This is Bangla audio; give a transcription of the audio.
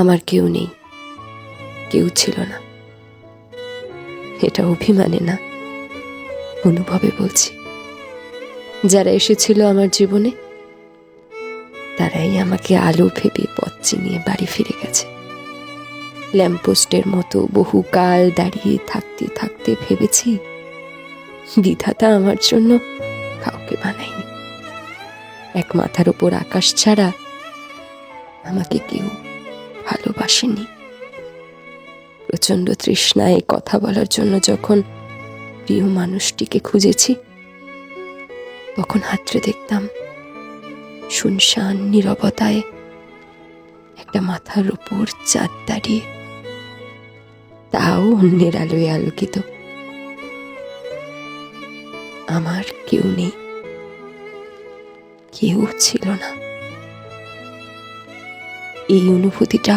আমার কেউ নেই, কেউ ছিল না। এটা অভিমানে না, অনুভবে বলছি। যারা এসেছিল আমার জীবনে, তারাই আমাকে আলো ভেবে পথ চিনিয়ে বাড়ি ফিরে গেছে। ল্যাম্পপোস্টের মতো বহুকাল দাঁড়িয়ে থাকতে থাকতে ভেবেছি, বিধাতা আমার জন্য কাউকে বানায়নি। এক মাথার ওপর আকাশ ছাড়া আমাকে কেউ ভালোবাসেনি। প্রচন্ড তৃষ্ণায় কথা বলার জন্য যখন প্রিয় মানুষটিকে খুঁজেছি, তখন হাতড়ে দেখতাম শুনশান নীরবতায় একটা মাথার উপর চাঁদ দাঁড়িয়ে, তাও অন্যের আলোয় আলোকিত। আমার কেউ নেই, কেউ ছিল না। এই অনুভূতিটা